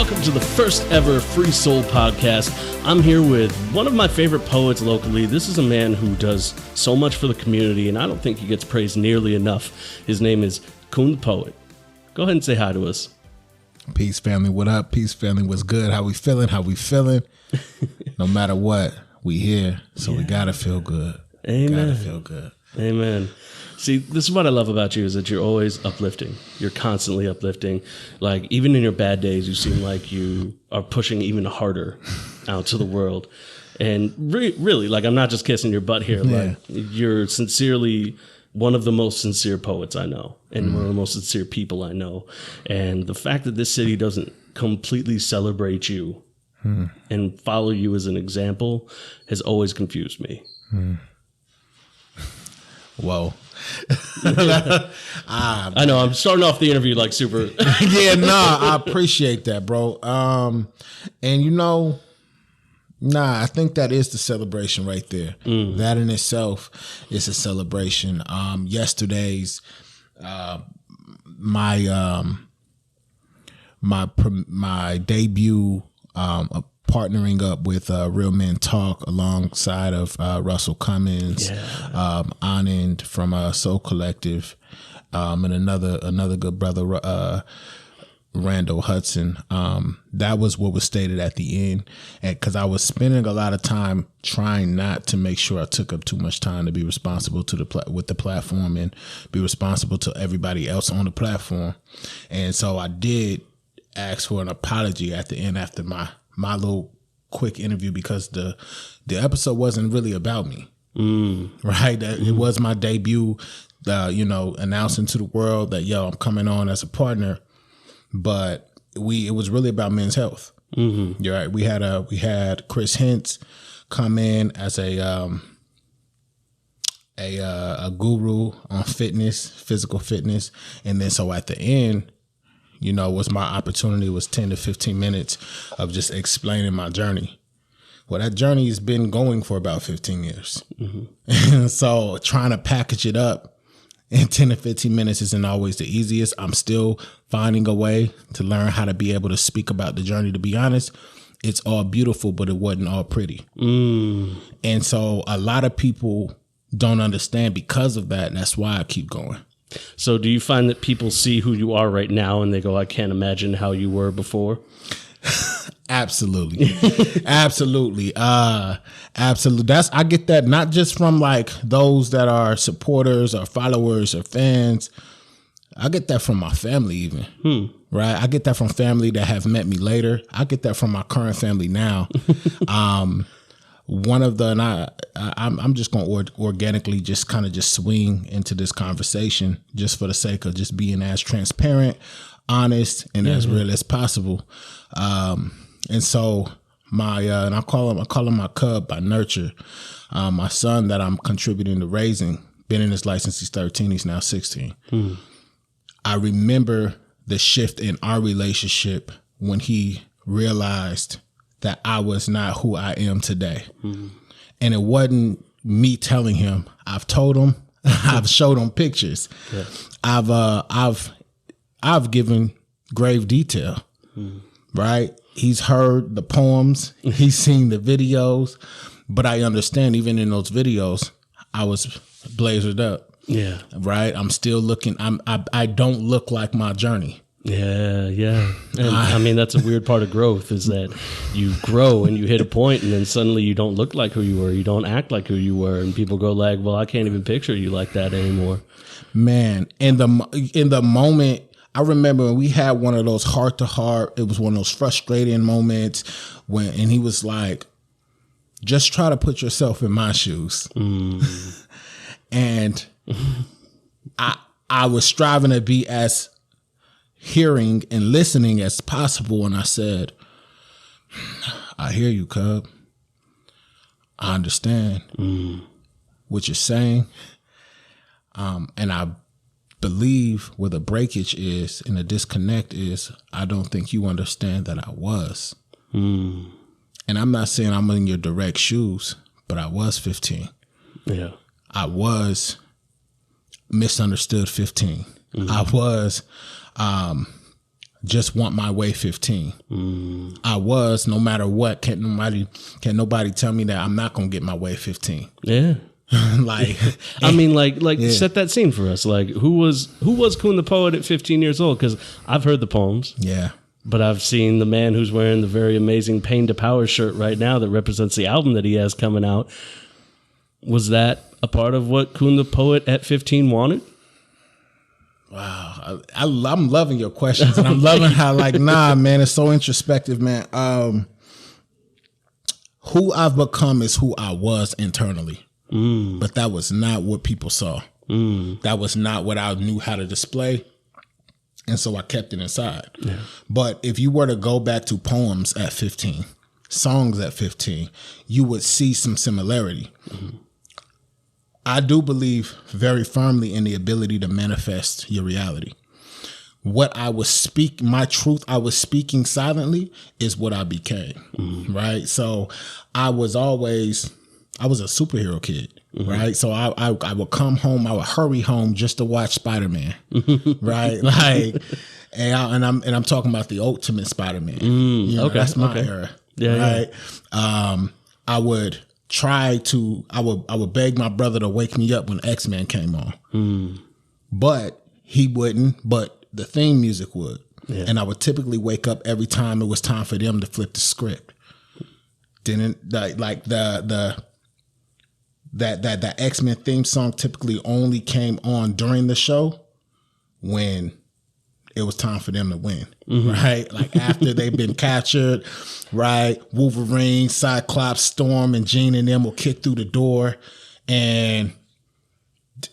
welcome to the first ever FreeSoul podcast. I'm here with one of my favorite poets locally. This is a man who does so much for the community, and I don't think he gets praised nearly enough. His name is Coon The Poet. Go ahead and say hi to us. Peace, family. What up? Peace, family. What's good? How we feeling? No matter what, we here, so we gotta feel good. Amen. Gotta feel good. Amen. See, this is what I love about you, is that you're always uplifting. You're constantly uplifting. Like, even in your bad days, you seem like you are pushing even harder out to the world. And really, like, I'm not just kissing your butt here. Like, you're sincerely one of the most sincere poets I know, and one of the most sincere people I know. And the fact that this city doesn't completely celebrate you and follow you as an example has always confused me. Whoa. I know, I'm starting off the interview like super. I appreciate that, bro. And I think that is the celebration right there. That in itself is a celebration. Yesterday's my debut partnering up with Real Men Talk alongside of Russell Cummins, Anand from Soul Collective, and another good brother, Randall Hudson. That was what was stated at the end, and because I was spending a lot of time trying not to make sure I took up too much time to be responsible to with the platform and be responsible to everybody else on the platform, and so I did ask for an apology at the end after my little quick interview, because the episode wasn't really about me, right? It was my debut, announcing to the world that, I'm coming on as a partner, but it was really about men's health. You're right. We had Chris Hintz come in as a guru on physical fitness, and then so at the end, was my opportunity, was 10 to 15 minutes of just explaining my journey. Well, that journey has been going for about 15 years. And so trying to package it up in 10 to 15 minutes isn't always the easiest. I'm still finding a way to learn how to be able to speak about the journey. To be honest, it's all beautiful, but it wasn't all pretty. And so a lot of people don't understand because of that. And that's why I keep going. So do you find that people see who you are right now and they go, I can't imagine how you were before? Absolutely. Absolutely. Absolutely. I get that not just from like those that are supporters or followers or fans. I get that from my family even. Right. I get that from family that have met me later. I get that from my current family now. I'm just going to organically just kind of just swing into this conversation just for the sake of just being as transparent, honest, and as real as possible. And so and I call him my cub by nurture. My son that I'm contributing to raising, been in his life since he's 13. He's now 16. I remember the shift in our relationship when he realized that I was not who I am today. And it wasn't me telling him. I've told him, I've showed him pictures. I've given grave detail, right? He's heard the poems, he's seen the videos, but I understand even in those videos, I was blazered up. Yeah. Right. I'm still looking, I don't look like my journey. Yeah. And I mean, that's a weird part of growth, is that you grow and you hit a point and then suddenly you don't look like who you were. You don't act like who you were. And people go like, well, I can't even picture you like that anymore. Man, in the moment, I remember when we had one of those heart to heart, it was one of those frustrating moments and he was like, just try to put yourself in my shoes. And I was striving to be as hearing and listening as possible. And I said, I hear you, cub. I understand what you're saying. And I believe where the breakage is and the disconnect is, I don't think you understand that I was. And I'm not saying I'm in your direct shoes, but I was 15. Yeah. I was misunderstood 15. I was just want my way 15. I was, no matter what, can't nobody tell me that I'm not gonna get my way 15. Yeah. Like, I mean, set that scene for us. Like, who was Coon the Poet at 15 years old? Because I've heard the poems. Yeah. But I've seen the man who's wearing the very amazing Pain to Power shirt right now that represents the album that he has coming out. Was that a part of what Coon the Poet at 15 wanted? Wow. I'm loving your questions, and I'm loving how, like, nah, man, it's so introspective, man. Who I've become is who I was internally. But that was not what people saw. That was not what I knew how to display. And so I kept it inside. Yeah. But if you were to go back to poems at 15, songs at 15, you would see some similarity. I do believe very firmly in the ability to manifest your reality. What I was my truth I was speaking silently is what I became, right? So I was a superhero kid, right? So I would come home, I would hurry home just to watch Spider-Man, right? Like, and I'm talking about the ultimate Spider-Man. You know, that's my era, right? Yeah. I would beg my brother to wake me up when X-Men came on, but he wouldn't. But the theme music would, and I would typically wake up every time it was time for them to flip the script. That X-Men theme song typically only came on during the show when it was time for them to win, right? Like after they've been captured, right? Wolverine, Cyclops, Storm, and Jean and them will kick through the door, and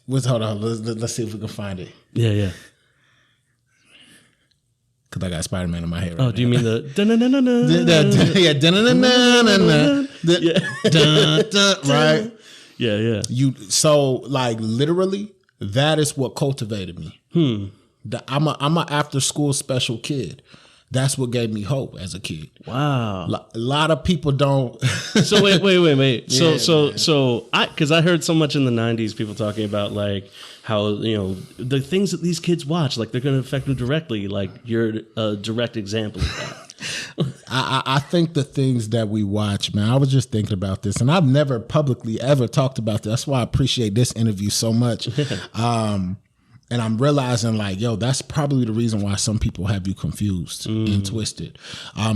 hold on, let's see if we can find it. Yeah. Because I got Spider-Man in my head right now. Do you mean the right? Yeah. So like literally, that is what cultivated me. I'm a after school special kid. That's what gave me hope as a kid. Wow. A lot of people don't. So wait. Because I heard so much in the 90s, people talking about like how, you know, the things that these kids watch, like they're going to affect them directly. Like you're a direct example of that. I think the things that we watch, man, I was just thinking about this, and I've never publicly ever talked about this. That's why I appreciate this interview so much. And I'm realizing like, yo, that's probably the reason why some people have you confused and twisted.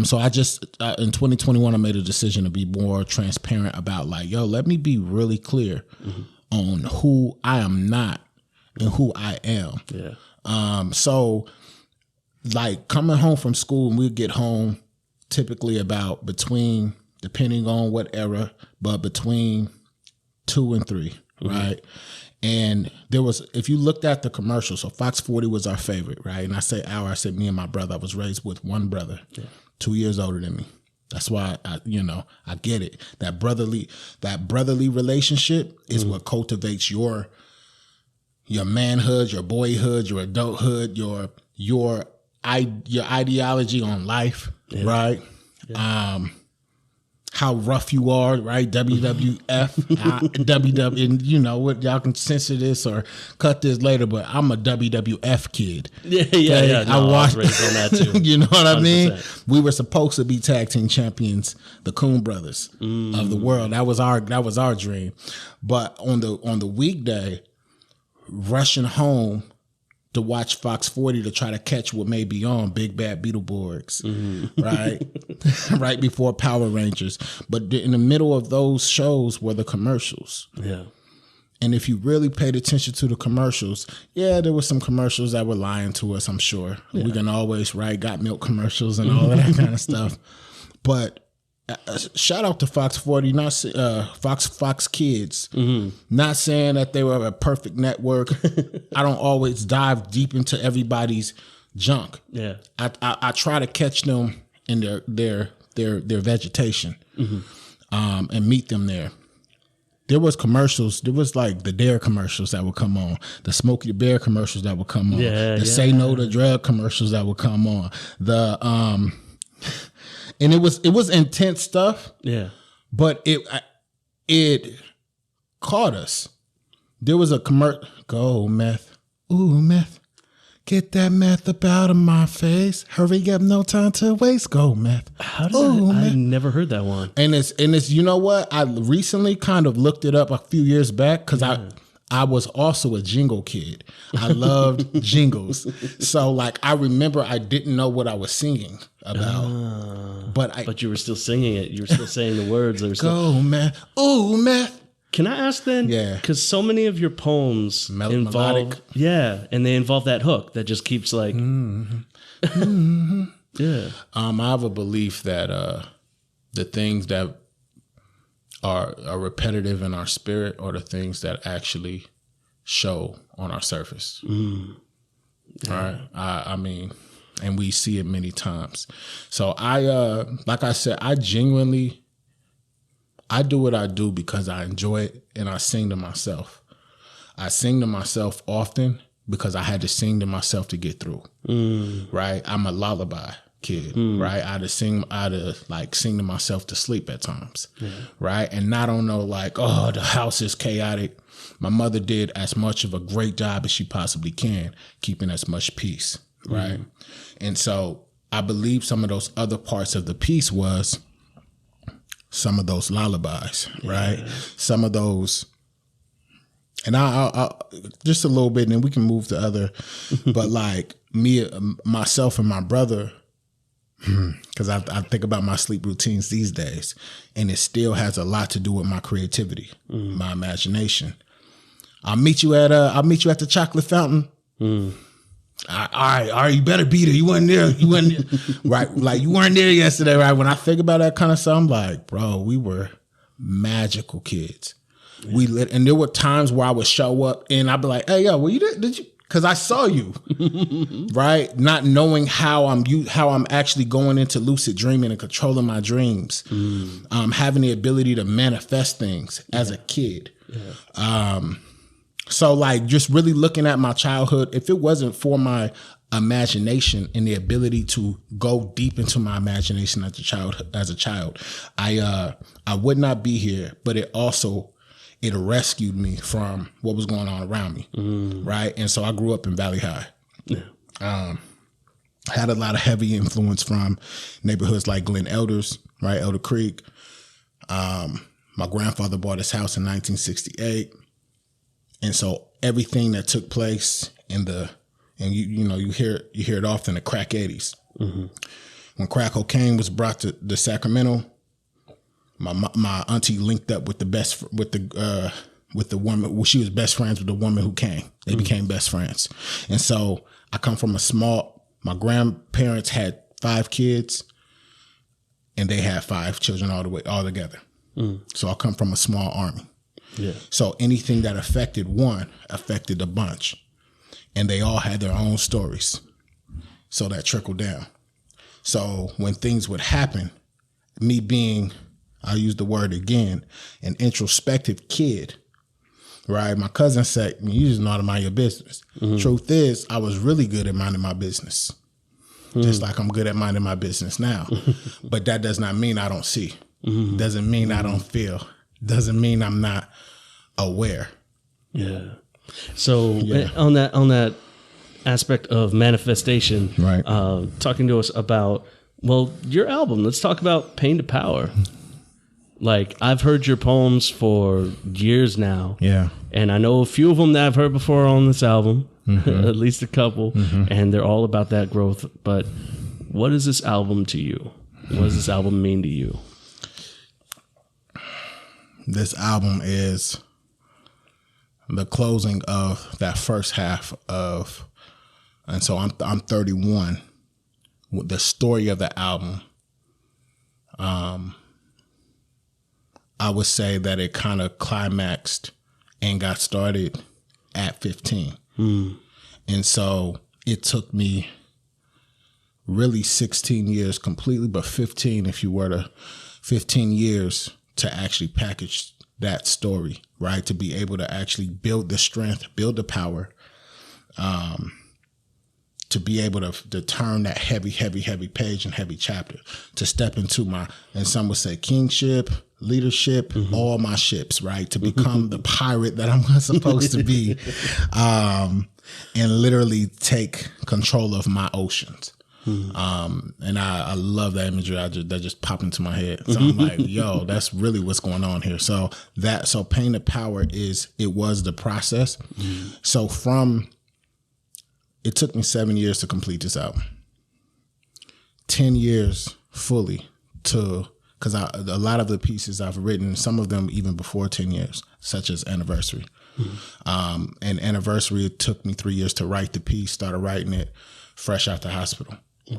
So I just, in 2021, I made a decision to be more transparent about like, yo, let me be really clear on who I am not and who I am. Yeah. So like coming home from school, and we'd get home typically about between, depending on what era, but between 2 and 3, right? And there was, if you looked at the commercials, so Fox 40 was our favorite, right? And I say I said me and my brother. I was raised with one brother, 2 years older than me. That's why I get it. That brotherly relationship is what cultivates your manhood, your boyhood, your adulthood, your ideology on life, right? Yeah. How rough you are, right? WWF, WW, and you know what? Y'all can censor this or cut this later, but I'm a WWF kid. Yeah. No, I was raised on that too. You know what 100%. I mean? We were supposed to be tag team champions, the Coon brothers of the world. That was our dream. But on the weekday, rushing home to watch Fox 40 to try to catch what may be on Big Bad Beetleborgs, right? Right before Power Rangers. But in the middle of those shows were the commercials. Yeah. And if you really paid attention to the commercials, there were some commercials that were lying to us, I'm sure. Yeah. We can always, right, got milk commercials and all of that kind of stuff. But shout out to Fox 40, not Fox Kids. Not saying that they were a perfect network. I don't always dive deep into everybody's junk. Yeah, I try to catch them in their vegetation, and meet them there. There was commercials. There was like the Dare commercials that would come on, the Smokey the Bear commercials that would come on, Say No to Drug commercials that would come on, and it was intense stuff. Yeah. But it caught us. There was a commercial. Go meth. Ooh, meth. Get that meth up out of my face. Hurry up, no time to waste. Go meth. How did I never heard that one. And it's you know what? I recently kind of looked it up a few years back because I was also a jingle kid. I loved jingles. So like I remember I didn't know what I was singing about. But you were still singing it. You were still saying the words. Go meth. Oh meth. Can I ask then? Yeah. Because so many of your poems involve, melodic. Yeah, and they involve that hook that just keeps like, yeah. I have a belief that the things that are repetitive in our spirit are the things that actually show on our surface. Yeah. Right? I mean, and we see it many times. So like I said, I do what I do because I enjoy it and I sing to myself. I sing to myself often because I had to sing to myself to get through. Right? I'm a lullaby kid, right? I had to sing to myself to sleep at times. Right? And I don't know like, oh, the house is chaotic. My mother did as much of a great job as she possibly can, keeping as much peace. Right? And so I believe some of those other parts of the piece was some of those lullabies, right? Some of those, and I'll just a little bit, and then we can move to other. But like me, myself, and my brother, because I think about my sleep routines these days, and it still has a lot to do with my creativity, my imagination. I'll meet you at the chocolate fountain. All right, you better be there. You wasn't there, right? Like you weren't there yesterday, right? When I think about that kind of stuff, I'm like, bro, we were magical kids. Yeah. And there were times where I would show up and I'd be like, hey, yo, well, you did you? Because I saw you, right? Not knowing how I'm actually going into lucid dreaming and controlling my dreams, having the ability to manifest things as a kid. So like just really looking at my childhood, if it wasn't for my imagination and the ability to go deep into my imagination as a child, I would not be here. But it rescued me from what was going on around me, right? And so I grew up in Valley High. Had a lot of heavy influence from neighborhoods like Glen Elders, right? Elder Creek. My grandfather bought his house in 1968. And so everything that took place you hear it often, the crack 80s. When crack cocaine was brought to Sacramento, my auntie linked up with the woman. Well, she was best friends with the woman who came. They became best friends. And so I come from my grandparents had 5 kids and they had 5 children all together. So I come from a small army. Yeah. So anything that affected one affected a bunch, and they all had their own stories. So that trickled down. So when things would happen, me being, I'll use the word again, an introspective kid, right? My cousin said, you just know how to mind your business. Truth is, I was really good at minding my business, just like I'm good at minding my business now. But that does not mean I don't see. Doesn't mean I don't feel. Doesn't mean I'm not aware. Yeah. So on that aspect of manifestation, right? Talking to us about, well, your album. Let's talk about Pain to Power. Like I've heard your poems for years now. Yeah. And I know a few of them that I've heard before on this album, at least a couple, and they're all about that growth. But what is this album to you? What does this album mean to you? This album is the closing of that first half of, and so I'm 31. The story of the album, I would say that it kind of climaxed and got started at 15. And so it took me really 16 years completely, but 15 years to actually package that story, right? To be able to actually build the strength, build the power, to be able to turn that heavy page and heavy chapter, to step into my, and some would say kingship, leadership, all my ships, right? To become the pirate that I'm supposed to be. and literally take control of my oceans. And I love that imagery. That just popped into my head. So I'm like, yo, that's really what's going on here. So Pain the Power was the process. So it took me 7 years to complete this album. 10 years fully because a lot of the pieces I've written, some of them even before 10 years, such as Anniversary. And Anniversary, it took me 3 years to write the piece, started writing it fresh out the hospital,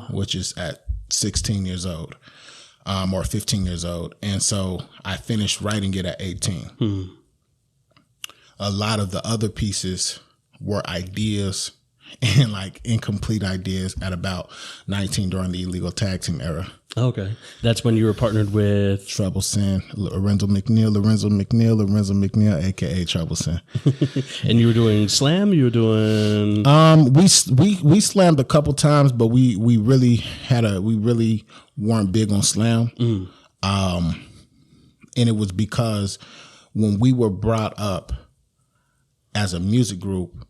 which is at 16 years old or 15 years old. And so I finished writing it at 18. A lot of the other pieces were ideas and like incomplete ideas at about 19 during the illegal tag team era. Okay. That's when you were partnered with Trouble Sin, Lorenzo McNeil, F.K.A. Trouble Sin. And you were doing slam? You were doing we slammed a couple times, but we really weren't big on slam. And it was because when we were brought up as a music group,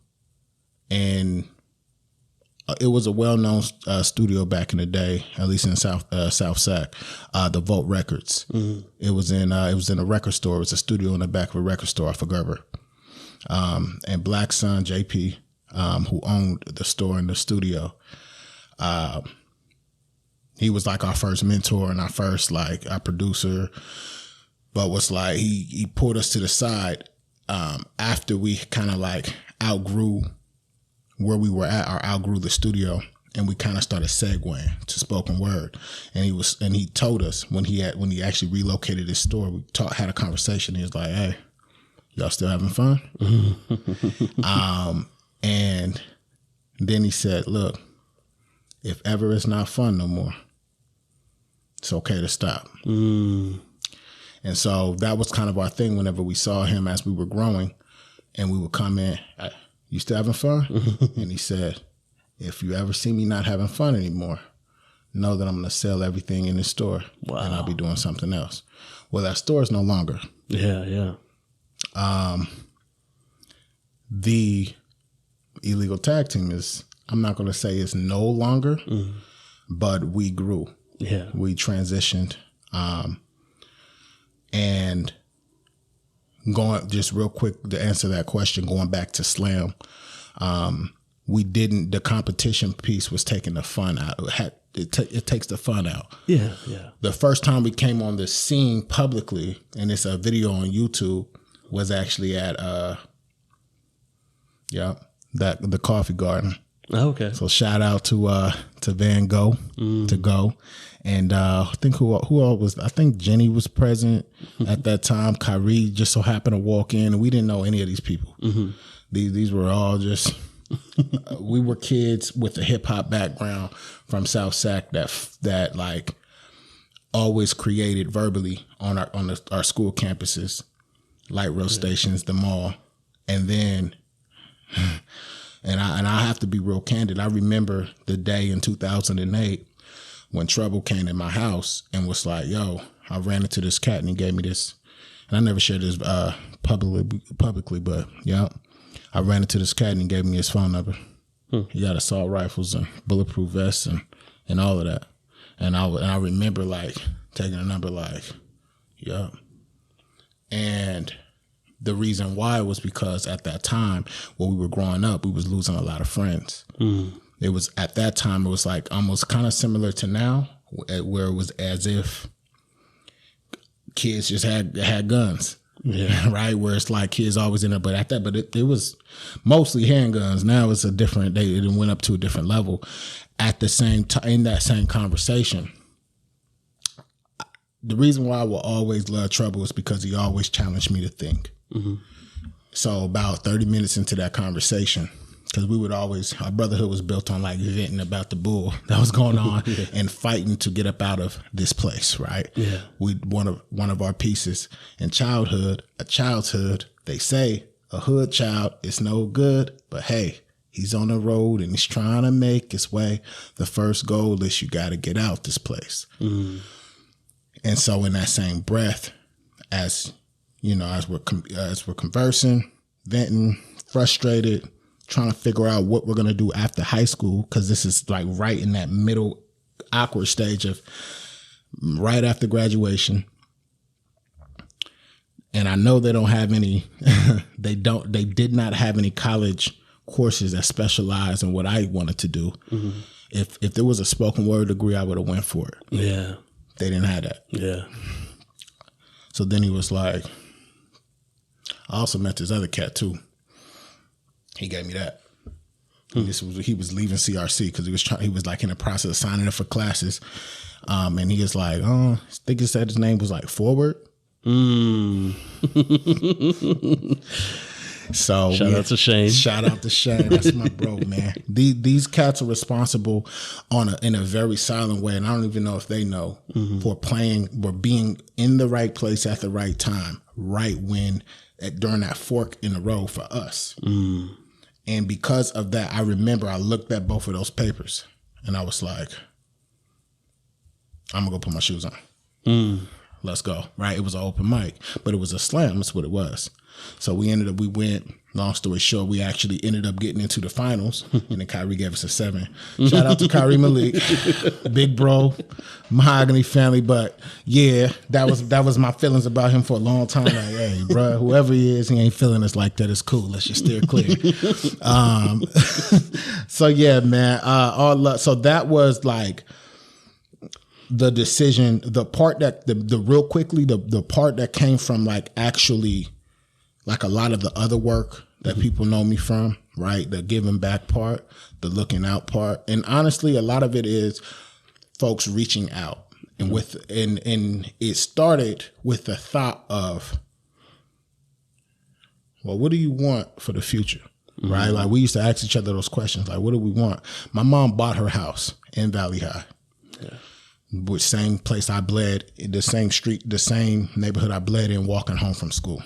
and it was a well-known studio back in the day, at least in South Sac, the Vault Records. It was in a record store. It was a studio in the back of a record store off of Gerber. And Black Son JP, who owned the store and the studio, he was like our first mentor and our first our producer. But was like he pulled us to the side after we kind of outgrew where we were at, or outgrew the studio, and we kind of started segueing to spoken word. And he told us when he actually relocated his store, we had a conversation. He was like, "Hey, y'all still having fun?" And then he said, "Look, if ever it's not fun no more, it's okay to stop." And so that was kind of our thing whenever we saw him as we were growing, and we would come in, "You still having fun?" And he said, "If you ever see me not having fun anymore, know that I'm going to sell everything in this store. Wow. And I'll be doing something else." Well, that store is no longer. Yeah. The illegal tag team I'm not going to say it's no longer, but we grew. Yeah. We transitioned. And going just real quick to answer that question, going back to slam, the competition piece was taking the fun out. It takes the fun out. Yeah. The first time we came on the scene publicly, and it's a video on YouTube, was actually at the Coffee Garden. Oh, okay. So shout out to Van Gogh, to Go. And I think who all was, I think Jenny was present at that time. Kyrie just so happened to walk in, and we didn't know any of these people. These were all just, we were kids with a hip hop background from South Sac that always created verbally on our school campuses, light rail stations, the mall. And then, and I have to be real candid. I remember the day in 2008 when Trouble came in my house and was like, "Yo, I ran into this cat and he gave me this," and I never shared this publicly, but yeah, I ran into this cat and he gave me his phone number. He got assault rifles and bulletproof vests and all of that, and I remember taking a number yeah, and the reason why was because at that time when we were growing up, we was losing a lot of friends. It was at that time, it was almost kind of similar to now, where it was as if kids just had guns. Yeah. Right. Where it's kids always in it, but it was mostly handguns. Now it's it went up to a different level. At the same time, in that same conversation, the reason why I will always love Trouble is because he always challenged me to think. So about 30 minutes into that conversation, because we would always, our brotherhood was built on venting about the bull that was going on and fighting to get up out of this place, right? Yeah. One of our pieces in childhood, they say a hood child is no good, but hey, he's on the road and he's trying to make his way. The first goal is you got to get out this place. And so in that same breath, as we're conversing, venting, frustrated, trying to figure out what we're going to do after high school, because this is like right in that middle awkward stage of right after graduation. And I know they don't have any, they did not have any college courses that specialize in what I wanted to do. Mm-hmm. If there was a spoken word degree, I would have went for it. Yeah. They didn't have that. Yeah. So then he was like, I also met this other cat too. He gave me that. And he was leaving CRC because he was like in the process of signing up for classes. And he was like, I think he said his name was like Forward. So shout out to Shane. Shout out to Shane. That's my bro, man. These cats are responsible in a very silent way, and I don't even know if they know, for being in the right place at the right time, right during that fork in the road for us. And because of that, I remember I looked at both of those papers and I was like, I'm gonna go put my shoes on. Let's go. Right? It was an open mic, but it was a slam. That's what it was. So we went, long story short, we actually ended up getting into the finals, and then Kyrie gave us a 7. Shout out to Kyrie Malik, big bro, mahogany family. But yeah, that was my feelings about him for a long time. Like, hey, bro, whoever he is, he ain't feeling us like that. It's cool. Let's just steer clear. So yeah, man, all love. So that was like the decision, the part that the part that came from like actually like a lot of the other work that people know me from, right? The giving back part, the looking out part. And honestly, a lot of it is folks reaching out. And and it started with the thought of, well, what do you want for the future? Right? Like we used to ask each other those questions. Like, what do we want? My mom bought her house in Valley High. Yeah. Which same place I bled, the same street, the same neighborhood I bled in walking home from school.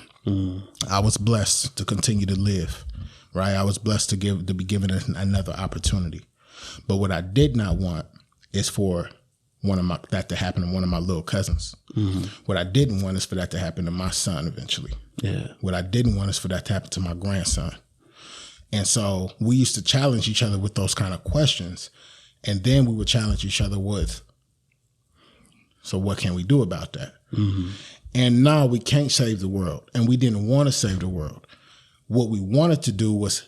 I was blessed to continue to live, right? I was blessed to be given another opportunity. But what I did not want is for that to happen to one of my little cousins. What I didn't want is for that to happen to my son eventually. Yeah. What I didn't want is for that to happen to my grandson. And so we used to challenge each other with those kind of questions. And then we would challenge each other with, so what can we do about that? And no, we can't save the world. And we didn't want to save the world. What we wanted to do was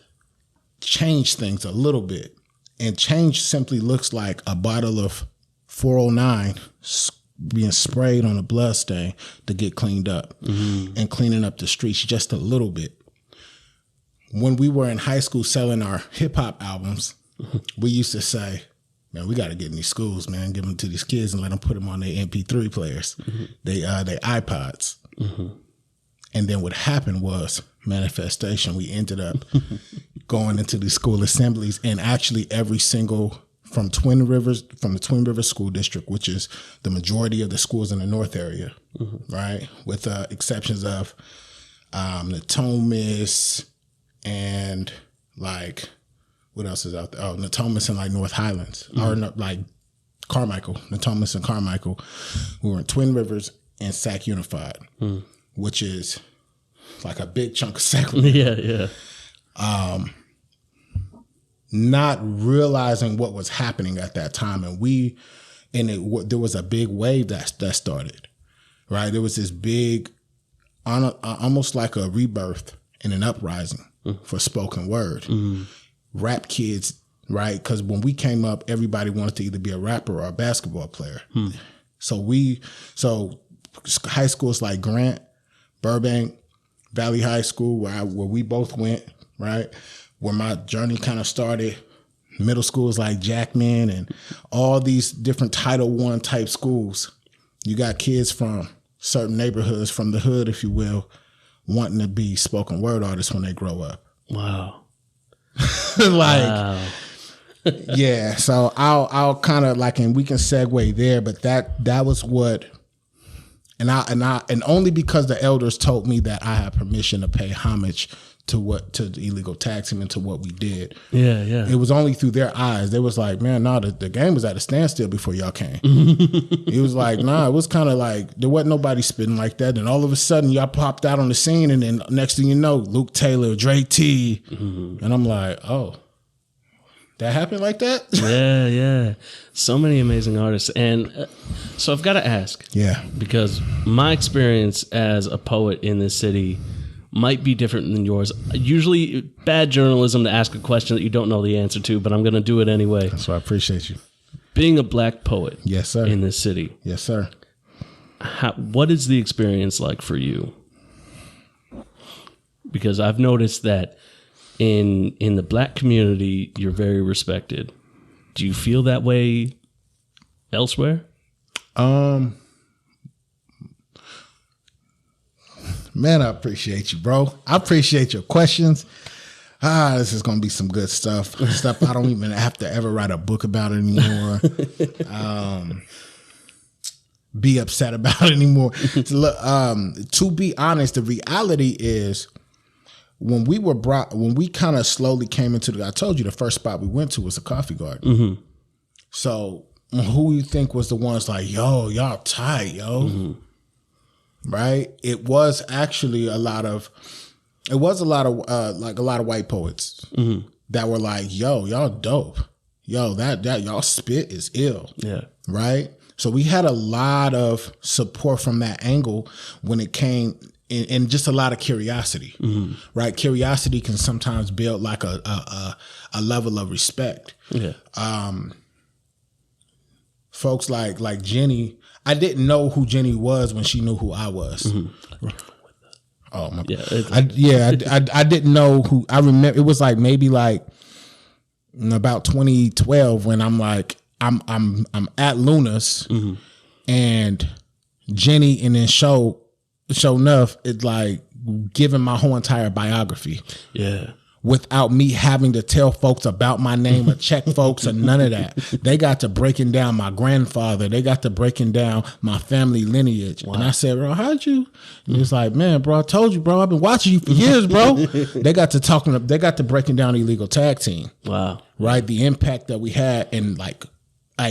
change things a little bit. And change simply looks like a bottle of 409 being sprayed on a blood stain to get cleaned up and cleaning up the streets just a little bit. When we were in high school selling our hip hop albums, we used to say, man, we got to get in these schools, man, give them to these kids and let them put them on their MP3 players, they iPods. And then what happened was manifestation. We ended up going into these school assemblies, and actually every single from the Twin Rivers School District, which is the majority of the schools in the North area, right? With exceptions of Natomas and like, what else is out there? Oh, Natomas and like North Highlands, or like Carmichael, Natomas and Carmichael. We were in Twin Rivers and Sac Unified, which is like a big chunk of Sacramento. Yeah. Not realizing what was happening at that time, there was a big wave that started. Right, there was this big, almost like a rebirth and an uprising for spoken word. Rap kids, right? Because when we came up, everybody wanted to either be a rapper or a basketball player. So high schools like Grant, Burbank, Valley High School, where we both went, right? Where my journey kind of started. Middle schools like Jackman and all these different Title I type schools. You got kids from certain neighborhoods, from the hood, if you will, wanting to be spoken word artists when they grow up. Wow. Wow. Yeah, so I'll kind of like, and we can segue there, but that was what, and only because the elders told me that I had permission to pay homage to the illegal tag team and to what we did. Yeah, yeah. It was only through their eyes. They was like, man, nah, the game was at a standstill before y'all came. It was like, nah, it was kind of like there wasn't nobody spitting like that. And all of a sudden y'all popped out on the scene, and then next thing you know, Luke Taylor, Dre T. And I'm like, oh, that happened like that? Yeah, yeah. So many amazing artists. And so I've got to ask. Yeah. Because my experience as a poet in this city might be different than yours. Usually bad journalism to ask a question that you don't know the answer to, but I'm going to do it anyway. So I appreciate you. Being a black poet, yes, sir, in this city. Yes, sir. What is the experience like for you? Because I've noticed that in the black community, you're very respected. Do you feel that way elsewhere? Man, I appreciate you, bro. I appreciate your questions. This is gonna be some good stuff. Stuff I don't even have to ever write a book about anymore. Be upset about anymore. To be honest, the reality is when we kind of slowly came into I told you the first spot we went to was a coffee garden. Mm-hmm. So who you think was the ones like, yo, y'all tight, yo? Mm-hmm. Right? It was actually a lot of white poets that were like, yo, y'all dope. Yo, that y'all spit is ill. Yeah. Right? So we had a lot of support from that angle when it came and just a lot of curiosity. Mm-hmm. Right? Curiosity can sometimes build like a level of respect. Yeah. Folks like Jenny, I didn't know who Jenny was when she knew who I was. Mm-hmm. Oh my! Yeah, I didn't know who. I remember it was like maybe like about 2012 when I'm at Luna's and Jenny, and then show enough it's like giving my whole entire biography. Yeah. Without me having to tell folks about my name or check folks or none of that. They got to breaking down my grandfather. They got to breaking down my family lineage. Wow. And I said, bro, how'd you? And he was like, man, bro, I told you, bro. I've been watching you for years, bro. They got to breaking down illegal tag team. Wow. Right? The impact that we had and like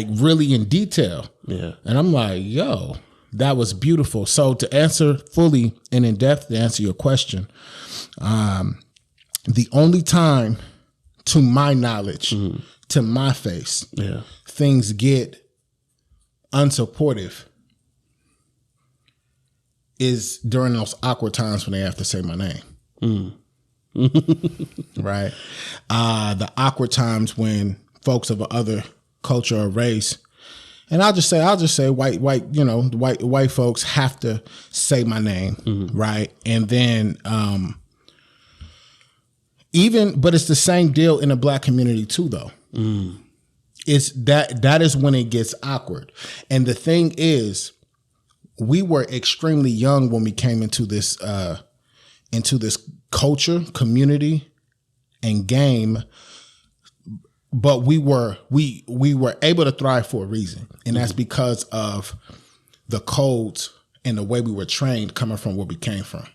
really in detail. Yeah. And I'm like, yo, that was beautiful. So to answer fully and in depth to answer your question, the only time, to my knowledge, to my face, things get unsupportive is during those awkward times when they have to say my name. Right? The awkward times when folks of other culture or race, and I'll just say white folks have to say my name, right? And then but it's the same deal in the black community too, though. It's that is when it gets awkward. And the thing is, we were extremely young when we came into this culture, community, and game. But we were able to thrive for a reason, and that's because of the codes and the way we were trained coming from where we came from.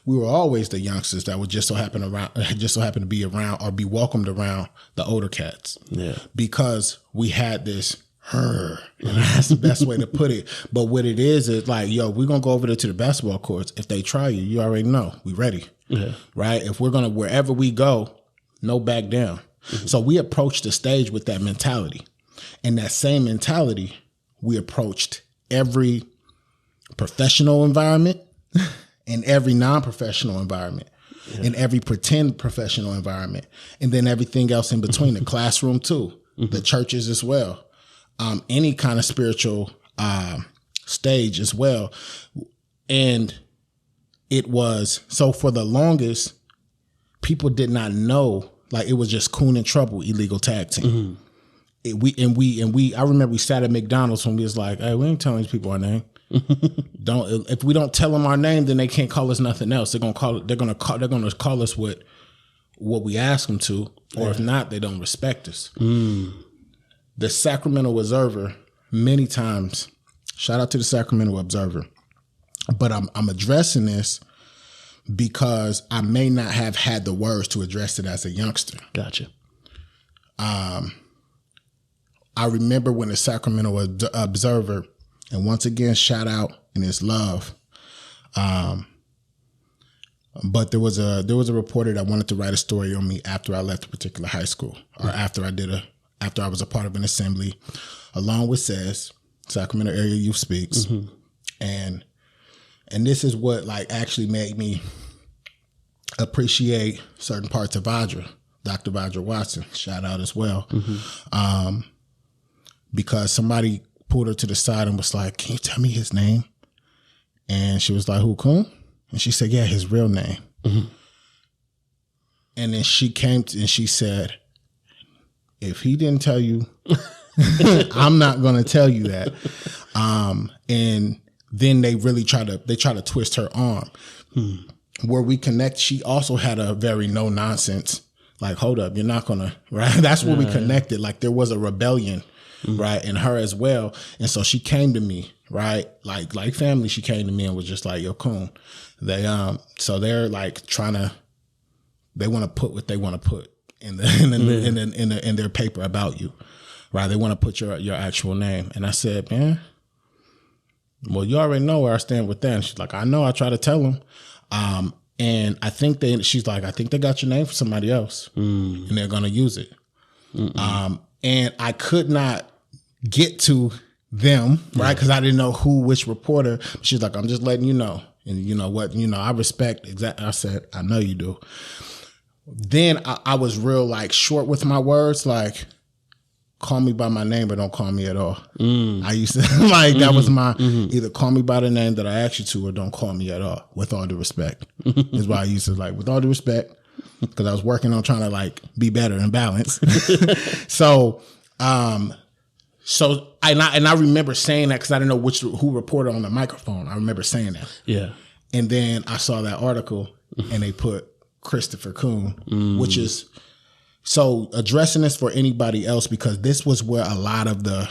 We were always the youngsters that would just so happen to be around or be welcomed around the older cats. Yeah. Because we had this and that's the best way to put it. But what it is like, yo, we're gonna go over there to the basketball courts. If they try you already know. We ready. Yeah. Right? If we're gonna wherever we go, no back down. Mm-hmm. So we approached the stage with that mentality. And that same mentality, we approached every professional environment in every non-professional environment, in every pretend professional environment, and then everything else in between, the classroom too, the churches as well, any kind of spiritual stage as well. And it was, so for the longest, people did not know, like it was just Coon and Trouble, illegal tag team. I remember we sat at McDonald's when we was like, hey, we ain't telling these people our name. If we don't tell them our name, then they can't call us nothing else. They're gonna call us what we ask them to, or if not, they don't respect us. The Sacramento Observer, many times, shout out to the Sacramento Observer, but I'm addressing this because I may not have had the words to address it as a youngster. Gotcha. I remember when the Sacramento Observer, and once again, shout out and it's love. But there was a reporter that wanted to write a story on me after I left a particular high school, or after I was a part of an assembly, along with Sacramento Area Youth Speaks, and this is what like actually made me appreciate certain parts of Audra, Dr. Audra Watson, shout out as well, because somebody pulled her to the side and was like, "Can you tell me his name?" And she was like, "Who, Coon?" And she said, "Yeah, his real name." And then she came and she said, "If he didn't tell you, I'm not going to tell you that." And then they really try to twist her arm. Where we connect, she also had a very no nonsense, like, hold up, you're not going to, right? That's where we connected. Like there was a rebellion, right, in her as well. And so she came to me, right? Like family, she came to me and was just like, "Yo, Coon." So they're like they want to put what they want to put in their paper about you, right? They want to put your actual name. And I said, "Man, well, you already know where I stand with that." And she's like, "I know, I try to tell them." And she's like, "I think they got your name for somebody else and they're going to use it." And I could not get to them, right? Cause I didn't know which reporter. She's like, "I'm just letting you know." And you know what, I respect exactly. I said, "I know you do." Then I was real like short with my words, like, call me by my name, but don't call me at all. I used to like, that was my, either call me by the name that I asked you to, or don't call me at all, with all due respect. Is why I used to like, with all due respect, because I was working on trying to like be better and balance. So I remember saying that because I didn't know who reported on the microphone. I remember saying that. Yeah. And then I saw that article and they put Christopher Coon, which is, so addressing this for anybody else, because this was where a lot of the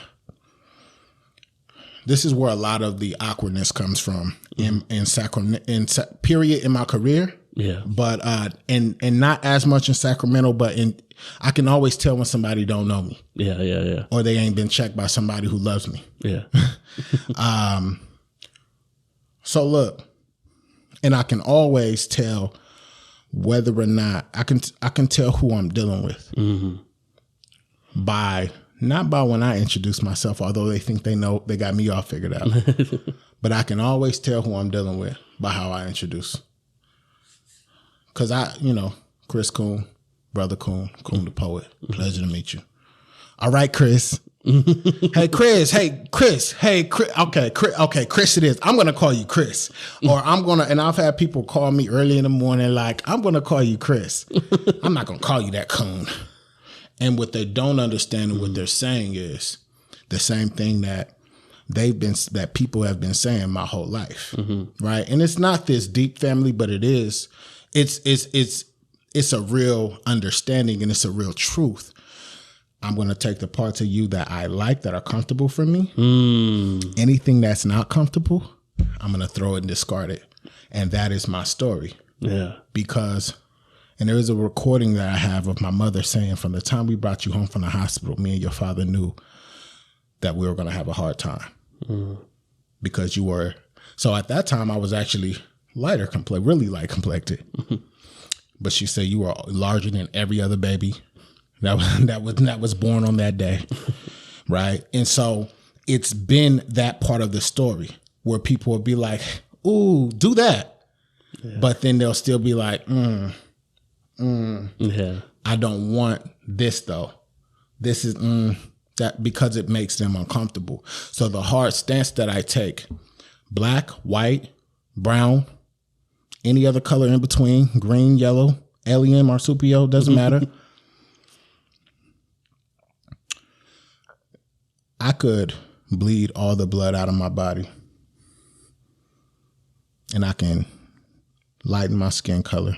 awkwardness comes from in Sacramento, period, in my career. Yeah. But and not as much in Sacramento, but I can always tell when somebody don't know me. Yeah. Or they ain't been checked by somebody who loves me. Yeah. So look, and I can always tell whether or not I can tell who I'm dealing with not by when I introduce myself, although they think they know, they got me all figured out. But I can always tell who I'm dealing with by how I introduce. Cause Chris Coon, Brother Coon, Coon the Poet. Pleasure to meet you. All right, Chris. Hey, Chris. Okay, Chris it is. I'm going to call you Chris. Or and I've had people call me early in the morning like, "I'm going to call you Chris." I'm not going to call you that, Coon. And what they don't understand and what they're saying is the same thing that that people have been saying my whole life. Right. And it's not this deep, family, but it is. It's a real understanding and it's a real truth. I'm going to take the parts of you that I like, that are comfortable for me. Anything that's not comfortable, I'm going to throw it and discard it. And that is my story. Yeah. Because, and there is a recording that I have of my mother saying, from the time we brought you home from the hospital, me and your father knew that we were going to have a hard time. Because you were, so at that time I was actually really light complected. But she said you were larger than every other baby that was born on that day, right? And so it's been that part of the story where people will be like, "Ooh, do that," but then they'll still be like, "I don't want this though. This is that," because it makes them uncomfortable. So the hard stance that I take, black, white, brown, any other color in between, green, yellow, alien, marsupial, doesn't matter. I could bleed all the blood out of my body and I can lighten my skin color.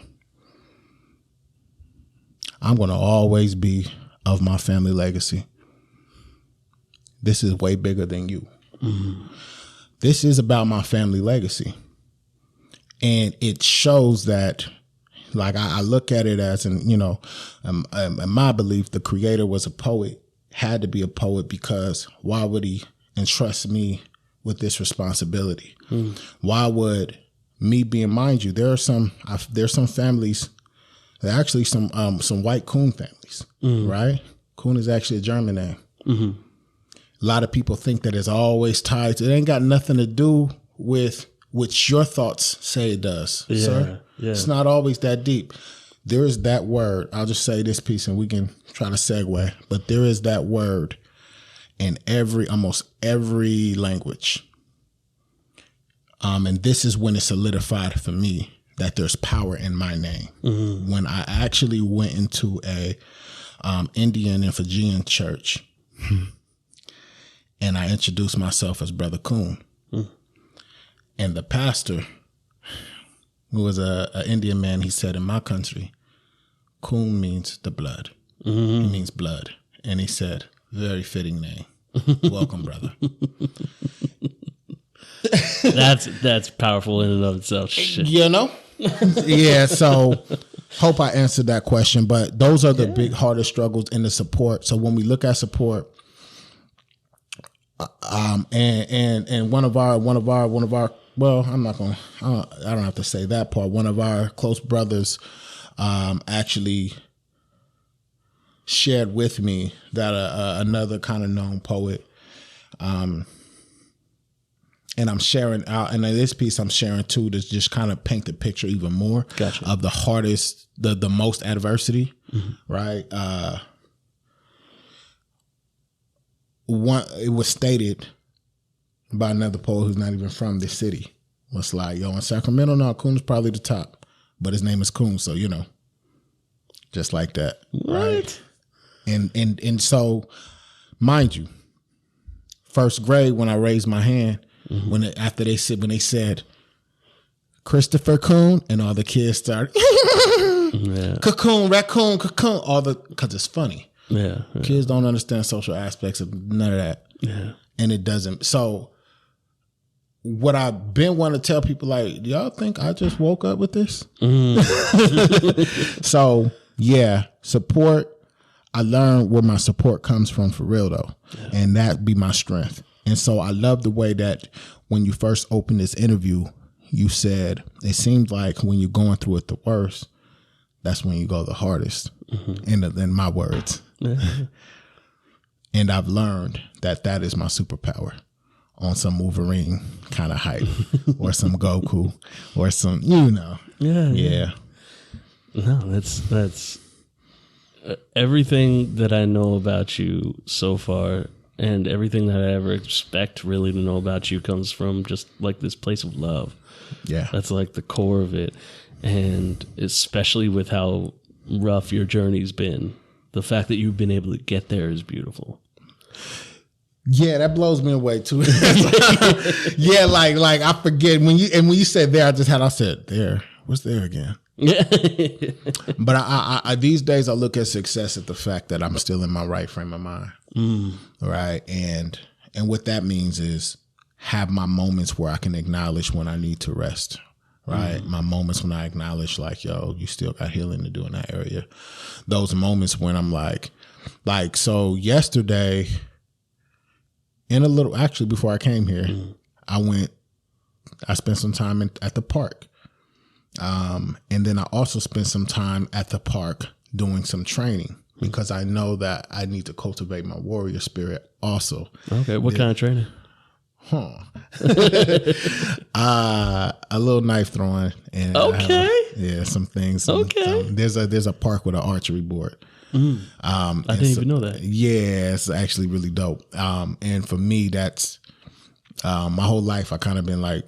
I'm going to always be of my family legacy. This is way bigger than you. This is about my family legacy. And it shows that, like, I look at it as, in my belief, the creator was a poet, had to be a poet, because why would he entrust me with this responsibility? Why would me being, mind you, there's some families, there are actually some white Coon families, right? Coon is actually a German name. A lot of people think that it's always tied to, it ain't got nothing to do with what your thoughts say it does, sir. Yeah. It's not always that deep. There is that word. I'll just say this piece and we can try to segue, but there is that word in almost every language. And this is when it solidified for me that there's power in my name. When I actually went into a Indian and Fijian church and I introduced myself as Brother Coon. And the pastor, who was an Indian man, he said, in my country, Coon means the blood. It means blood. And he said, very fitting name. Welcome, brother. That's powerful in and of itself. Shit. Yeah, so hope I answered that question. But those are the big, hardest struggles in the support. So when we look at support, and one of our well, I don't have to say that part. One of our close brothers actually shared with me that another kind of known poet, and I'm sharing out, and in this piece I'm sharing too, to just kind of paint the picture even more of the hardest, the most adversity, right? It was stated by another poet who's not even from this city. Was like, in Sacramento, no, Coon's probably the top, but his name is Coon, so just like that. What? Right? And so, mind you, first grade when I raised my hand, when they said Christopher Coon, and all the kids started cocoon, raccoon, cocoon, because it's funny. Yeah. Kids don't understand social aspects of none of that. Yeah. And it doesn't. So what I've been wanting to tell people, like, do y'all think I just woke up with this? So yeah, support. I learned where my support comes from for real though. Yeah. And that be my strength. And so I love the way that when you first opened this interview, you said, it seems like when you're going through it the worst, that's when you go the hardest. In my words. And I've learned that is my superpower on some Wolverine kind of hype or some Goku or some, Yeah. No, that's everything that I know about you so far, and everything that I ever expect really to know about you comes from just like this place of love. Yeah. That's like the core of it. And especially with how rough your journey's been, the fact that you've been able to get there is beautiful. Yeah, that blows me away too. Yeah, like I forget when you said there, I said there. What's there again? Yeah. But I these days I look at success at the fact that I'm still in my right frame of mind. Right. And what that means is have my moments where I can acknowledge when I need to rest. Right. My moments when I acknowledge, like, yo, you still got healing to do in that area. Those moments when I'm like, so yesterday, actually before I came here, I spent some time at the park. And then I also spent some time at the park doing some training because I know that I need to cultivate my warrior spirit also. Okay. What kind of training? A little knife throwing and some things. There's a park with an archery board. I didn't even know that. Yeah, it's actually really dope. And for me, that's my whole life. I kind of been like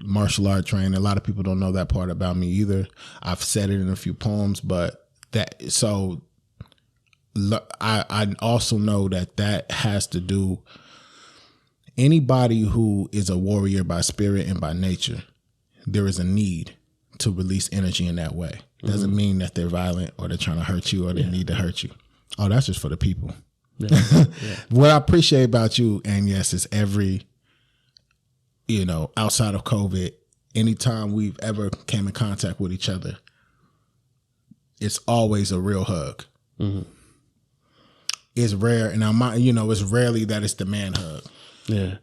martial art trained. A lot of people don't know that part about me either. I've said it in a few poems, but I also know that has to do. Anybody who is a warrior by spirit and by nature, there is a need to release energy in that way. Doesn't mean that they're violent or they're trying to hurt you or they need to hurt you. Oh, that's just for the people. Yeah. What I appreciate about you, and yes, it's every, outside of COVID, anytime we've ever came in contact with each other, it's always a real hug. Mm-hmm. It's rare, and it's rarely that it's the man hug. Yeah.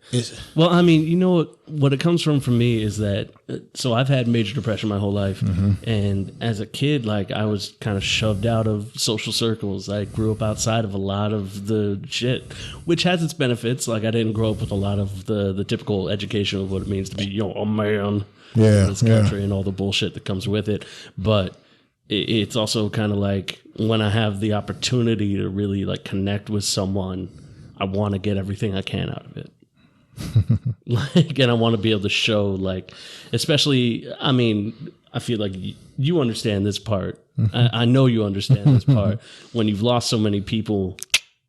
Well, I mean, you know what it comes from for me is that, so I've had major depression my whole life. Mm-hmm. And as a kid, like I was kind of shoved out of social circles. I grew up outside of a lot of the shit, which has its benefits. Like I didn't grow up with a lot of the typical education of what it means to be, a man in this country and all the bullshit that comes with it. But it's also kind of like when I have the opportunity to really like connect with someone, I want to get everything I can out of it. And I want to be able to show, like, especially, I mean, I feel like you understand this part. I know you understand this part. When you've lost so many people,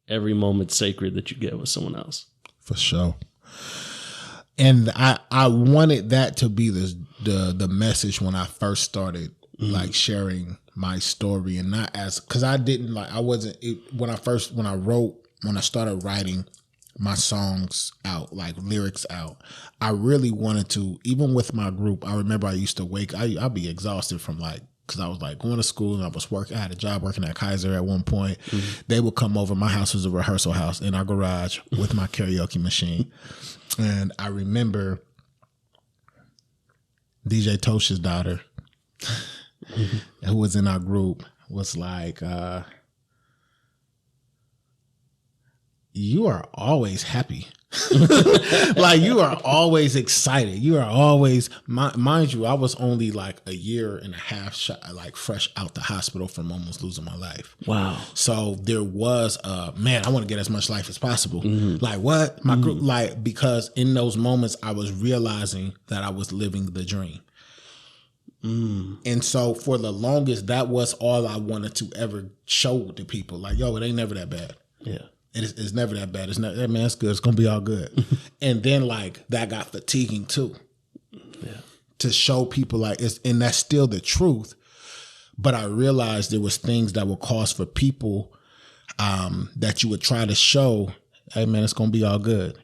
every moment's sacred that you get with someone else. For sure. And I wanted that to be the message when I first started like sharing my story, and not as, because I didn't like, I wasn't, when I started writing my songs out, like lyrics out, I really wanted to, even with my group, I remember I used to I'd be exhausted from like, because I was like going to school and I had a job working at Kaiser at one point. Mm-hmm. They would come over. My house was a rehearsal house in our garage with my karaoke machine. And I remember DJ Tosh's daughter, who was in our group, was like, you are always happy. Like you are always excited. You are always, mind you, I was only like a year and a half like fresh out the hospital from almost losing my life. Wow. So there was man, I want to get as much life as possible. Mm-hmm. Like what? My group, like, because in those moments I was realizing that I was living the dream. And so for the longest, that was all I wanted to ever show to people. Like, yo, it ain't never that bad. Yeah. It's never that bad. It's not, man, it's good. It's going to be all good. And then like that got fatiguing too. Yeah. To show people like and that's still the truth. But I realized there was things that would cause for people that you would try to show, hey man, it's going to be all good.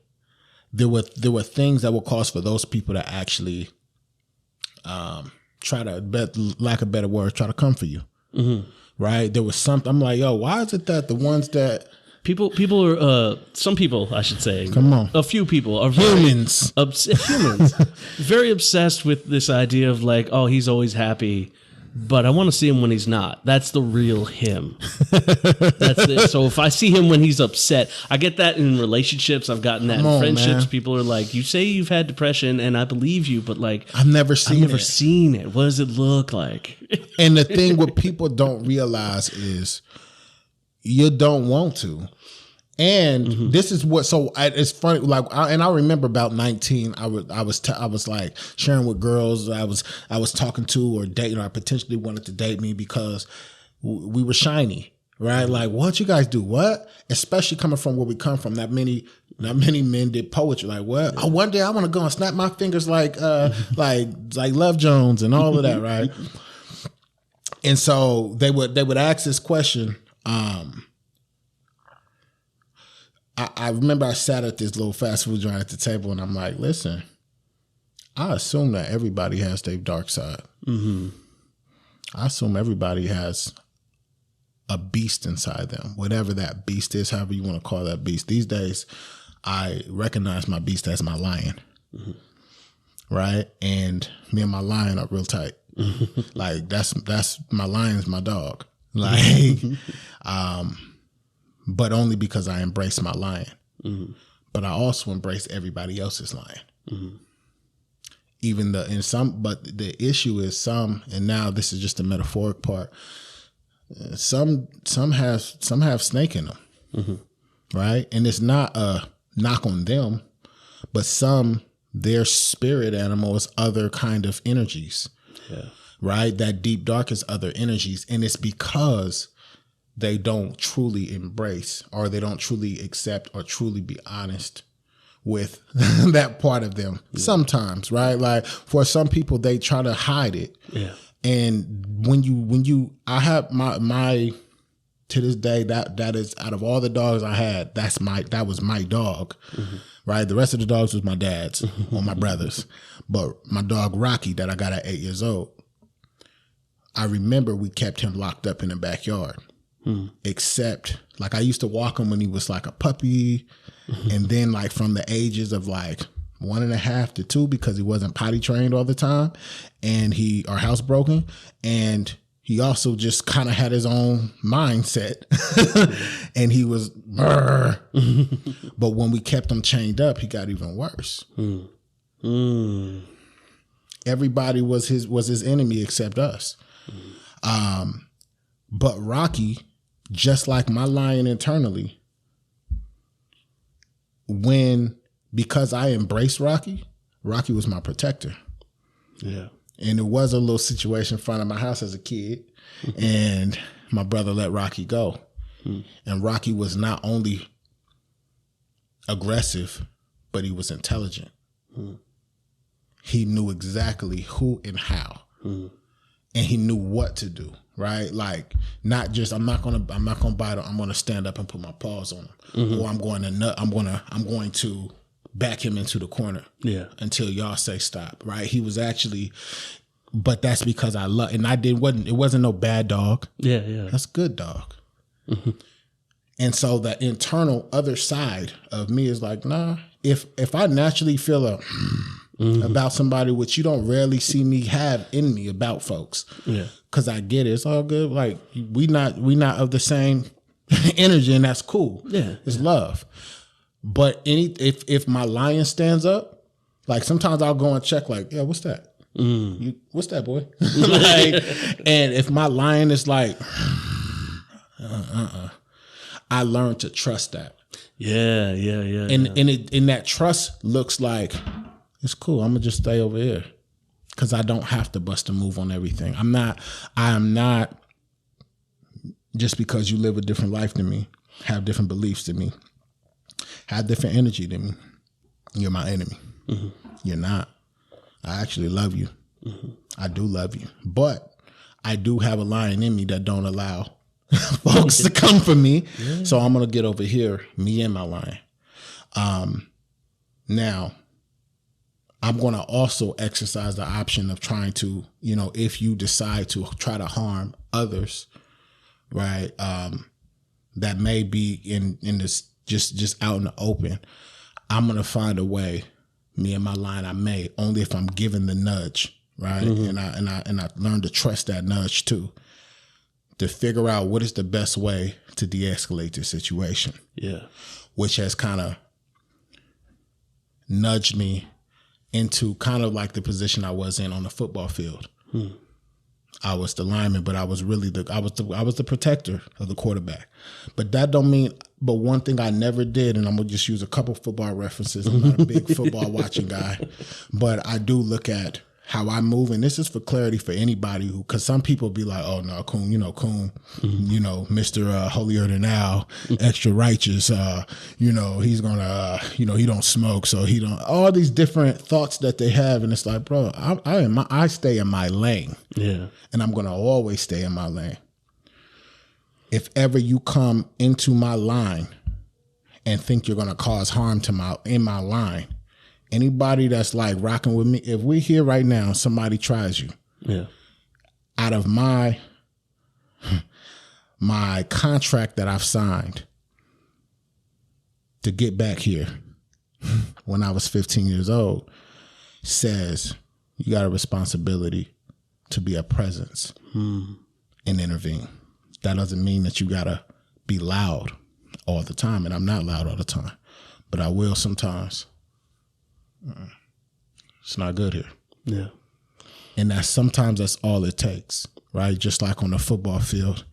There were things that would cause for those people to actually try to, lack of better words, try to come for you. Mm-hmm. Right? There was something, I'm like, yo, why is it that the ones that People are, some people, I should say. Come on. A few people are humans. Humans. Very obsessed with this idea of like, oh, he's always happy, but I want to see him when he's not. That's the real him. That's it. So if I see him when he's upset, I get that in relationships. I've gotten that in friendships. Man. People are like, you say you've had depression and I believe you, but like, I've never seen it. What does it look like? And the thing what people don't realize is, you don't want to. And this is what, so it's funny. Like, I remember about 19, I was like sharing with girls I was talking to or dating, or potentially wanted to date me because we were shiny, right? Like, what you guys do? What? Especially coming from where we come from. Not many men did poetry. Like, what? Oh, one day I want to go and snap my fingers like Love Jones and all of that, right? And so they would ask this question. I remember I sat at this little fast food joint at the table, and I'm like, listen, I assume that everybody has their dark side. Mm-hmm. I assume everybody has a beast inside them, whatever that beast is, however you want to call that beast. These days, I recognize my beast as my lion, right? And me and my lion are real tight. Like that's my lion's my dog. Like, but only because I embrace my lion. Mm-hmm. But I also embrace everybody else's lion. Mm-hmm. But the issue is some, and now this is just the metaphoric part. Some have snake in them, right? And it's not a knock on them, but their spirit animal is other kind of energies. Yeah. Right? That deep dark is other energies. And it's because they don't truly embrace, or they don't truly accept, or truly be honest with that part of them. Yeah. Sometimes, right? Like for some people, they try to hide it. Yeah. And when you I have my to this day, that is, out of all the dogs I had, that was my dog, right? The rest of the dogs was my dad's or my brother's. But my dog Rocky that I got at 8 years old, I remember we kept him locked up in the backyard. Except, like, I used to walk him when he was like a puppy, and then like from the ages of like 1.5 to 2, because he wasn't potty trained all the time, and or housebroken, and he also just kind of had his own mindset, and he was, but when we kept him chained up, he got even worse. Everybody was his enemy except us. But Rocky, just like my lion internally, because I embraced Rocky was my protector. Yeah. And it was a little situation in front of my house as a kid, and my brother let Rocky go. And Rocky was not only aggressive, but he was intelligent. He knew exactly who and how, and he knew what to do. Right, like, not just I'm not gonna bite him. I'm gonna stand up and put my paws on him, or I'm going to back him into the corner. Yeah, until y'all say stop. Right, he was actually, but that's because I love, and it wasn't no bad dog. Yeah, that's a good dog. And so the internal other side of me is like, nah. If I naturally feel about somebody, which you don't rarely see me have in me about folks. Yeah. Cause I get it. It's all good. Like, we not of the same energy, and that's cool. Yeah. It's love. But if my lion stands up, like, sometimes I'll go and check, like, yeah, what's that? What's that, boy? Like, and if my lion is like, I learned to trust that. Yeah. And that trust looks like, it's cool. I'm gonna just stay over here, because I don't have to bust a move on everything. I am not, just because you live a different life than me, have different beliefs than me, have different energy than me, you're my enemy. You're not. I actually love you. I do love you. But I do have a lion in me that don't allow folks to come for me. Yeah. So I'm going to get over here, me and my lion. Now, I'm going to also exercise the option of trying to, if you decide to try to harm others, right, that may be in this just out in the open, I'm going to find a way, me and my lion, only if I'm given the nudge, right? And I learn to trust that nudge too, to figure out what is the best way to de-escalate the situation. Yeah. Which has kind of nudged me into kind of like the position I was in on the football field. I was the lineman, but I was really I was the protector of the quarterback. But that don't mean, but one thing I never did, and I'm gonna just use a couple football references. I'm not a big football watching guy, but I do look at how I move, and this is for clarity for anybody who, because some people be like, oh no, Coon, Coon, Mr. Holier than thou, extra righteous, he's gonna, he don't smoke, so he don't, all these different thoughts that they have, and it's like, bro, I stay in my lane, and I'm gonna always stay in my lane. If ever you come into my line and think you're gonna cause harm to in my line, anybody that's like rocking with me, if we're here right now and somebody tries you, out of my contract that I've signed to get back here when I was 15 years old, says you got a responsibility to be a presence and intervene. That doesn't mean that you gotta be loud all the time, and I'm not loud all the time, but I will sometimes. It's not good here. Yeah. And sometimes that's all it takes, right? Just like on the football field,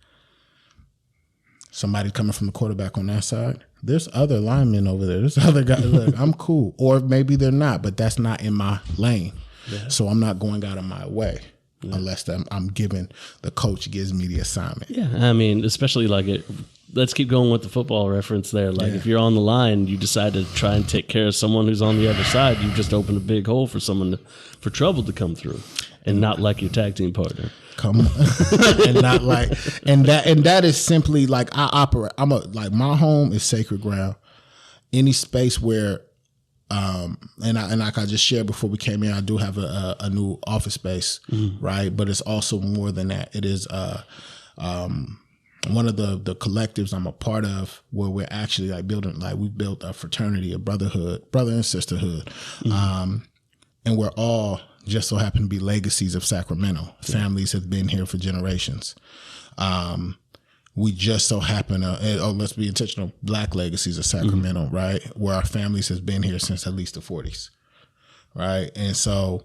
somebody coming from the quarterback on that side, there's other linemen over there. There's other guys. Look, I'm cool. Or maybe they're not, but that's not in my lane. Yeah. So I'm not going out of my way unless I'm given, the coach gives me the assignment. Yeah. I mean, especially like let's keep going with the football reference there. Like if you're on the line, you decide to try and take care of someone who's on the other side, you just open a big hole for for trouble to come through. and not like your tag team partner. Come on. And not like, and that is simply like I operate. Like my home is sacred ground. Any space where, and like I just shared before we came in, I do have a new office space, right? But it's also more than that. It is one of the collectives I'm a part of, where we're actually like building, like we built a fraternity, a brother and sisterhood, and we're all just so happen to be legacies of Sacramento. Families have been here for generations. We just so happen to, let's be intentional, Black legacies of Sacramento, right? Where our families has been here since at least the 40s, right? And so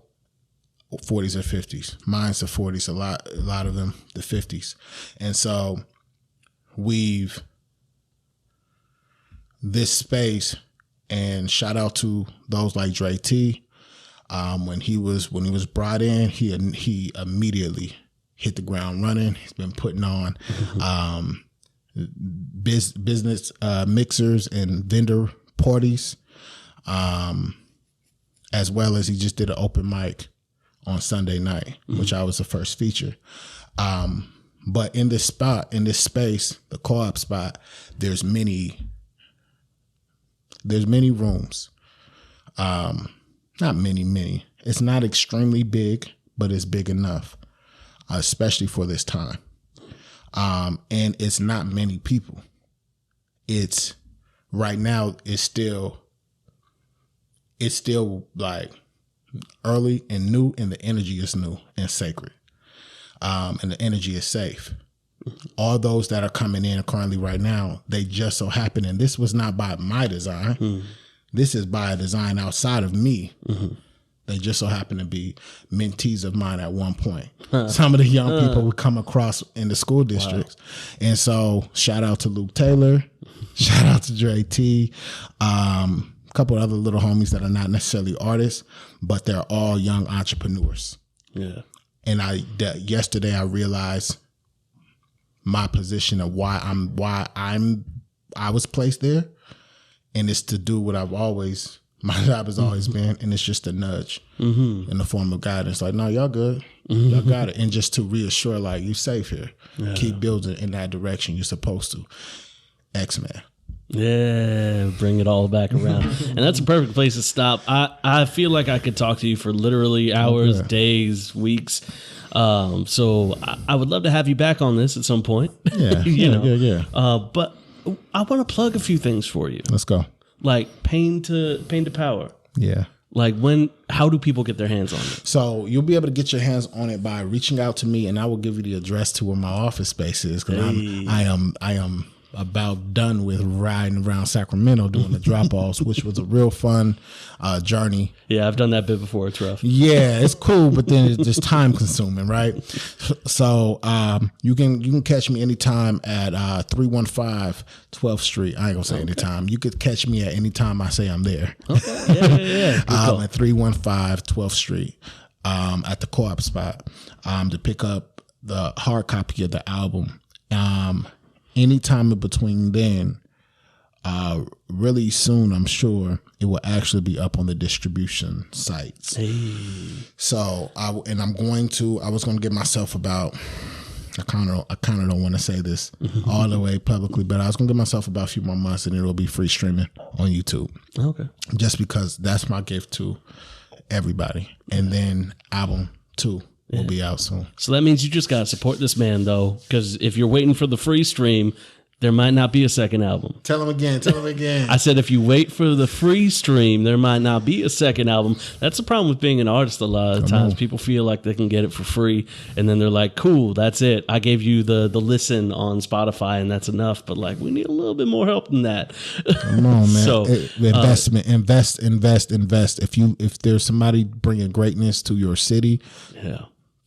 40s or 50s. Mine's the 40s, a lot of them the 50s. And so this space, and shout out to those like Dre T. When he was brought in, he immediately hit the ground running. He's been putting on business mixers and vendor parties, as well as he just did an open mic on Sunday night, which I was the first feature. But in this space, the co-op spot, there's many rooms. Not many. It's not extremely big, but it's big enough, especially for this time. And it's not many people. It's right now, it's still like early and new, and the energy is new and sacred. And the energy is safe. All those that are coming in currently right now, they just so happen, and this was not by my design. This is by a design outside of me. They just so happen to be mentees of mine at one point. Some of the young people would come across in the school districts. Wow. And so shout out to Luke Taylor, shout out to Dre T, a couple of other little homies that are not necessarily artists, but they're all young entrepreneurs. Yeah. And yesterday I realized my position of why I was placed there, and it's to do what my job has always been, and it's just a nudge in the form of guidance. Like, no, y'all good, y'all got it, and just to reassure, like, you safe here, keep building in that direction you're supposed to. X-Man. Yeah, bring it all back around. And that's a perfect place to stop. I feel like I could talk to you for literally hours, days, weeks. So I would love to have you back on this at some point. Yeah. But I want to plug a few things for you. Let's go. Like Pain to Power. Yeah. Like how do people get their hands on it? So you'll be able to get your hands on it by reaching out to me, and I will give you the address to where my office space is, because I am about done with riding around Sacramento doing the drop-offs, which was a real fun journey. Yeah, I've done that bit before. It's rough. Yeah, it's cool, but then it's just time-consuming, right? So you can catch me anytime at 315 12th Street. I ain't gonna say anytime. You could catch me at any time I say I'm there. Okay. Yeah. At 315 12th Street at the co-op spot to pick up the hard copy of the album. Anytime in between then, really soon, I'm sure it will actually be up on the distribution sites. Hey. So I was going to give myself about, I kind of don't want to say this all the way publicly, but I was going to give myself about a few more months, and it'll be free streaming on YouTube. Okay. Just because that's my gift to everybody. And then album 2 will be out soon. So that means you just got to support this man, though, because if you're waiting for the free stream, there might not be a second album. Tell him again. I said if you wait for the free stream, there might not be a second album. That's the problem with being an artist a lot of times. People feel like they can get it for free, and then they're like, cool, that's it. I gave you the listen on Spotify, and that's enough. But, like, we need a little bit more help than that. Come on, man. So, investment, invest. If there's somebody bringing greatness to your city,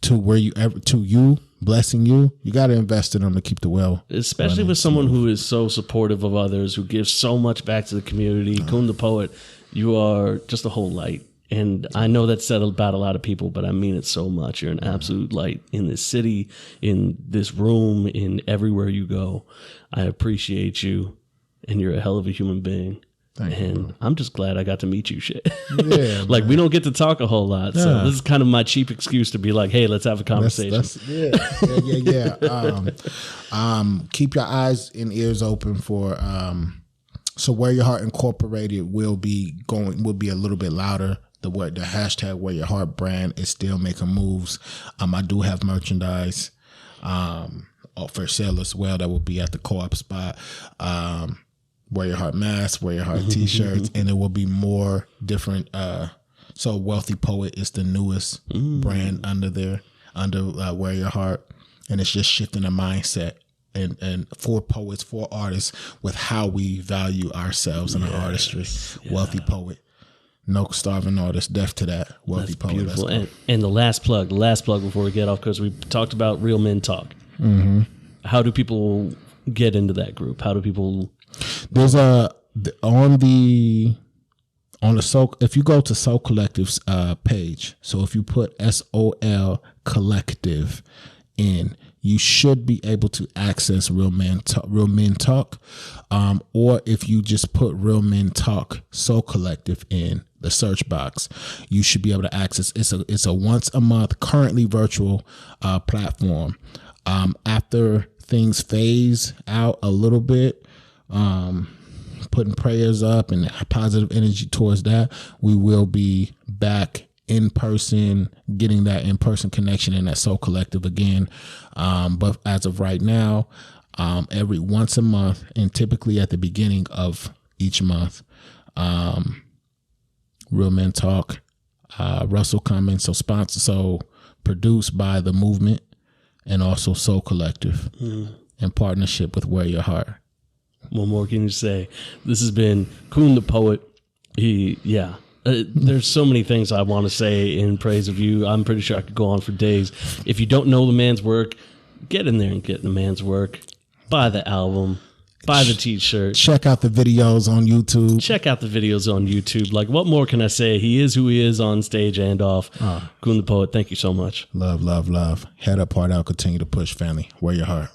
to you, blessing you got to invest in them to keep the well. Especially with someone who is so supportive of others, who gives so much back to the community. Coon the Poet, you are just a whole light. And I know that's said about a lot of people, but I mean it so much. You're an absolute light in this city, in this room, in everywhere you go. I appreciate you, and you're a hell of a human being. Thank you, and bro. I'm just glad I got to meet you. Shit. Yeah, like we don't get to talk a whole lot, so Yeah. this is kind of my cheap excuse to be like, hey, let's have a conversation. Keep your eyes and ears open for so Wear Your Heart Incorporated will be a little bit louder. The hashtag Wear Your Heart brand is still making moves. I do have merchandise for sale as well that will be at the co-op spot. Wear Your Heart masks, Wear Your Heart t-shirts, and there will be more different. So Wealthy Poet is the newest brand under Wear Your Heart, and it's just shifting the mindset and for poets, for artists, with how we value ourselves and our artistry. Yeah. Wealthy Poet, no starving artist, deaf to that. Wealthy That's Poet, beautiful. And the last plug before we get off, because we talked about Real Men Talk. Mm-hmm. How do people get into that group? How do people? There's if you go to Soul Collective's page, so if you put SOL Collective in, you should be able to access Real Men Talk, or if you just put Real Men Talk Soul Collective in the search box, you should be able to access. It's a once a month, currently virtual platform. After things phase out a little bit, putting prayers up and positive energy towards that, we will be back in person, getting that in-person connection in that Soul Collective again. But as of right now, every once a month, and typically at the beginning of each month, Real Men Talk, Russell Cummins, so produced by The Movement and also Soul Collective in partnership with Wear Your Heart. What more can you say? This has been Coon the Poet. There's so many things I want to say in praise of you. I'm pretty sure I could go on for days. If you don't know the man's work, get in there and get the man's work. Buy the album. Buy the t-shirt. Check out the videos on YouTube. Like, what more can I say? He is who he is on stage and off. Coon the Poet, thank you so much. Love, love, love. Head up, heart out. Continue to push, family. Wear Your Heart.